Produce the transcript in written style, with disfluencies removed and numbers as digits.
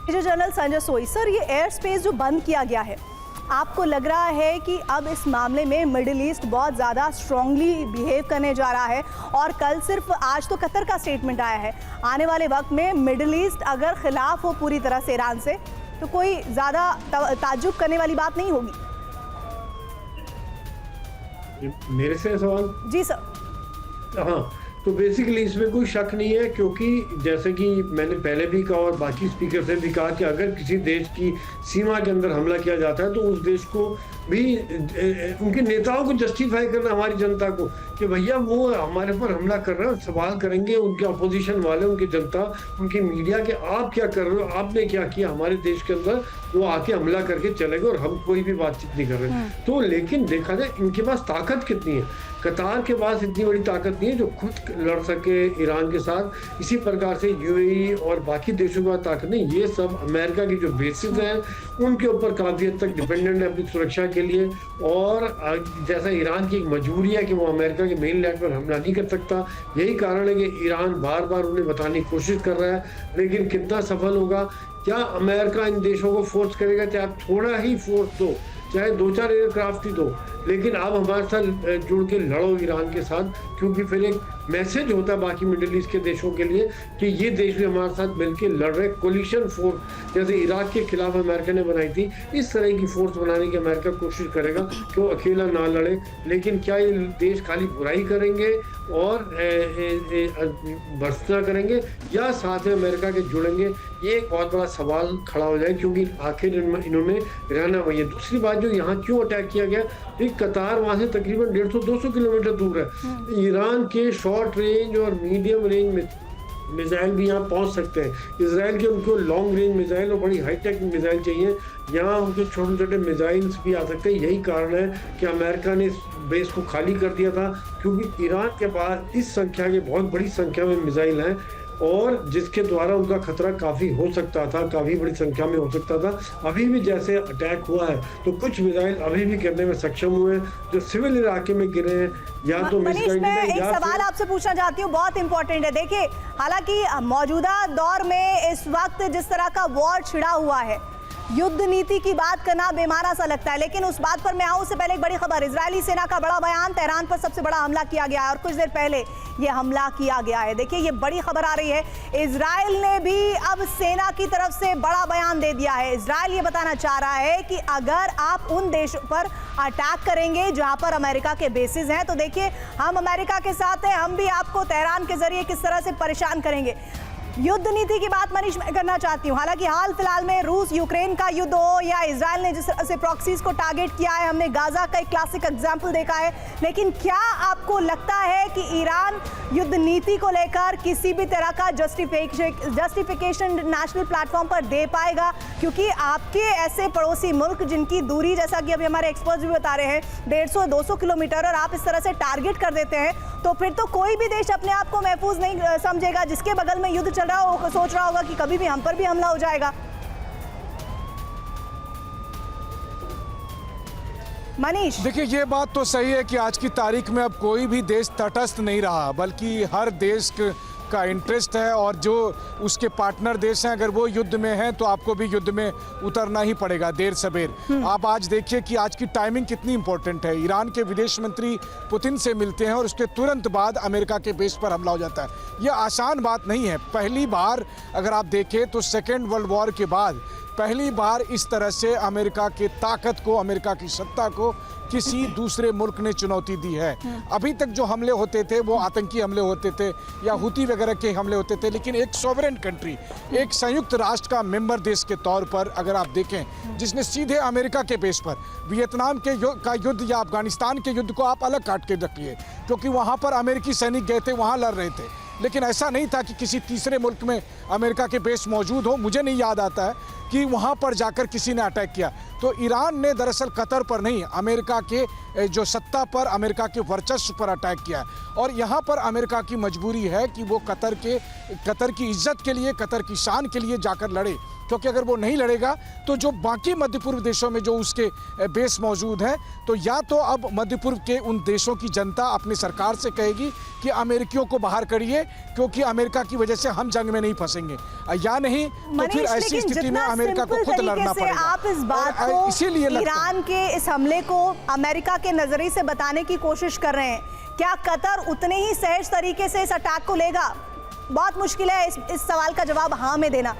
Major general Sanjay सोई sir, ये air space जो बंद किया गया है, आपको लग रहा है कि अब इस मामले में मिडिल ईस्ट बहुत ज़्यादा स्ट्रांगली बिहेव करने जा रहा है? और कल सिर्फ आज तो कतर का स्टेटमेंट आया है, आने वाले वक्त में मिडिल ईस्ट अगर खिलाफ हो पूरी तरह से ईरान से तो कोई ज़्यादा ताज्जुब करने वाली बात नहीं होगी। मेरे से सवाल? जी सर। हाँ, तो बेसिकली इसमें कोई शक नहीं है, क्योंकि जैसे कि मैंने पहले भी कहा और बाकी स्पीकर से भी कहा कि अगर किसी देश की सीमा के अंदर हमला किया जाता है तो उस देश को भी उनके नेताओं को जस्टिफाई करना, हमारी जनता को, कि भैया वो हमारे पर हमला कर रहे हैं, सवाल करेंगे उनके अपोजिशन वाले, उनकी जनता, उनकी मीडिया के आप क्या कर रहे हो, आपने क्या किया हमारे देश के अंदर, वो आके हमला करके चले गए और हम कोई भी बातचीत नहीं कर रहे। तो लेकिन देखा जाए इनके पास ताकत कितनी है, कतार के पास इतनी बड़ी ताकत नहीं है जो खुद लड़ सके ईरान के साथ। इसी प्रकार से यूएई और बाकी देशों के पास ताकत नहीं, ये सब अमेरिका की जो बेसिस हैं उनके ऊपर काफ़ी हद तक डिपेंडेंट है अपनी सुरक्षा के लिए। और जैसा ईरान की एक मजबूरी है कि वो अमेरिका के मेन लैंड पर हमला नहीं कर सकता, यही कारण है कि ईरान बार बार उन्हें बताने की कोशिश कर रहा है, लेकिन कितना सफल होगा? क्या अमेरिका इन देशों को फोर्स करेगा? चाहे आप थोड़ा ही फोर्स दो, चाहे 2-4 एयरक्राफ्ट ही दो, लेकिन आप हमारे साथ जुड़ के लड़ो ईरान के साथ, क्योंकि फिर एक मैसेज होता है बाकी मिडिल ईस्ट के देशों के लिए कि ये देश भी हमारे साथ मिलकर लड़ रहे। कोलिशन फोर्स जैसे इराक के खिलाफ अमेरिका ने बनाई थी, इस तरह की फोर्स बनाने की अमेरिका कोशिश करेगा कि वो अकेला ना लड़े। लेकिन क्या ये देश खाली बुराई करेंगे और भर्त्सना करेंगे या साथ में अमेरिका के जुड़ेंगे? ये एक बहुत बड़ा सवाल खड़ा हो जाए, क्योंकि आखिर इन्होंने रहना वही है। दूसरी बात, जो यहाँ क्यों अटैक किया गया, कतार वहाँ से तकरीबन 150-200 किलोमीटर दूर है। ईरान के शॉर्ट रेंज और मीडियम रेंज में मिसाइल भी यहाँ पहुँच सकते हैं। इसराइल के उनको लॉन्ग रेंज मिसाइल और बड़ी हाईटेक मिसाइल चाहिए, यहाँ उनके छोटे छोटे मिसाइल्स भी आ सकते हैं। यही कारण है कि अमेरिका ने इस बेस को खाली कर दिया था, क्योंकि ईरान के पास इस संख्या के बहुत बड़ी संख्या में मिसाइल हैं और जिसके द्वारा उनका खतरा काफ़ी हो सकता था, काफ़ी बड़ी संख्या में हो सकता था। अभी भी जैसे अटैक हुआ है तो कुछ मिसाइल अभी भी गिरने में सक्षम हुए हैं, जो सिविल इलाके में गिरे हैं या तो मनीष, मैं एक सवाल आपसे पूछना चाहती हूँ, बहुत इंपॉर्टेंट है। देखिए, हालांकि मौजूदा दौर में इस वक्त जिस तरह का वॉर छिड़ा हुआ है, युद्ध नीति की बात करना बेमाना सा लगता है, लेकिन उस बात पर मैं आऊं उससे पहले एक बड़ी खबर, इजरायली सेना का बड़ा बयान, तेहरान पर सबसे बड़ा हमला किया गया है और कुछ देर पहले ये हमला किया गया है। देखिए, ये बड़ी खबर आ रही है, इजराइल ने भी अब सेना की तरफ से बड़ा बयान दे दिया है। इजराइल ये बताना चाह रहा है कि अगर आप उन देशों पर अटैक करेंगे जहां पर अमेरिका के बेसिस हैं, तो देखिए हम अमेरिका के साथ हैं, हम भी आपको तेहरान के जरिए किस तरह से परेशान करेंगे। युद्ध नीति की बात मनीष मैं करना चाहती हूँ। हालांकि हाल फिलहाल में रूस यूक्रेन का युद्ध हो या इजराइल ने जिस तरह से प्रॉक्सीज को टारगेट किया है, हमने गाजा का एक क्लासिक एग्जांपल देखा है, लेकिन क्या आपको लगता है कि ईरान युद्ध नीति को लेकर किसी भी तरह का जस्टिफिकेशन नेशनल प्लेटफॉर्म पर दे पाएगा? क्योंकि आपके ऐसे पड़ोसी मुल्क जिनकी दूरी, जैसा कि अभी हमारे एक्सपर्ट्स भी बता रहे हैं, 150-200 किलोमीटर, और आप इस तरह से टारगेट कर देते हैं, तो फिर तो कोई भी देश अपने आप को महफूज नहीं समझेगा। जिसके बगल में युद्ध चल रहा हो सोच रहा होगा कि कभी भी हम पर भी हमला हो जाएगा। मनीष, देखिए, ये बात तो सही है कि आज की तारीख में अब कोई भी देश तटस्थ नहीं रहा, बल्कि हर देश का इंटरेस्ट है, और जो उसके पार्टनर देश हैं अगर वो युद्ध में हैं तो आपको भी युद्ध में उतरना ही पड़ेगा देर सबेर। आप आज देखिए कि आज की टाइमिंग कितनी इंपॉर्टेंट है। ईरान के विदेश मंत्री पुतिन से मिलते हैं और उसके तुरंत बाद अमेरिका के बेस पर हमला हो जाता है। यह आसान बात नहीं है। पहली बार अगर आप देखें तो सेकेंड वर्ल्ड वॉर के बाद पहली बार इस तरह से अमेरिका की ताकत को, अमेरिका की सत्ता को किसी दूसरे मुल्क ने चुनौती दी है। अभी तक जो हमले होते थे वो आतंकी हमले होते थे या हुती वगैरह के हमले होते थे, लेकिन एक सॉवरेन कंट्री, एक संयुक्त राष्ट्र का मेंबर देश के तौर पर अगर आप देखें, जिसने सीधे अमेरिका के बेस पर वियतनाम का युद्ध या अफगानिस्तान के युद्ध को आप अलग काट के रखिए, क्योंकि वहाँ पर अमेरिकी सैनिक गए थे, वहाँ लड़ रहे थे, लेकिन ऐसा नहीं था कि किसी तीसरे मुल्क में अमेरिका के बेस मौजूद हो। मुझे नहीं याद आता है कि वहाँ पर जाकर किसी ने अटैक किया। तो ईरान ने दरअसल कतर पर नहीं, अमेरिका के जो सत्ता पर, अमेरिका के वर्चस्व पर अटैक किया है। और यहाँ पर अमेरिका की मजबूरी है कि वो कतर की इज्जत के लिए, कतर की शान के लिए जाकर लड़े। क्योंकि अगर वो नहीं लड़ेगा तो जो बाकी मध्य पूर्व देशों में जो उसके बेस मौजूद हैं, तो या तो अब मध्य पूर्व के उन देशों की जनता अपनी सरकार से कहेगी कि अमेरिकियों को बाहर करिए क्योंकि अमेरिका की वजह से हम जंग में नहीं फंसेंगे, या नहीं तो फिर ऐसी स्थिति में अमेरिका को खुद लड़ना पड़ेगा। आप इस बात को इसीलिए ईरान के इस हमले को अमेरिका के नजरिए से बताने की कोशिश कर रहे हैं। क्या कतर उतने ही सहज तरीके से इस अटैक को लेगा? बहुत मुश्किल है इस सवाल का जवाब हाँ में देना।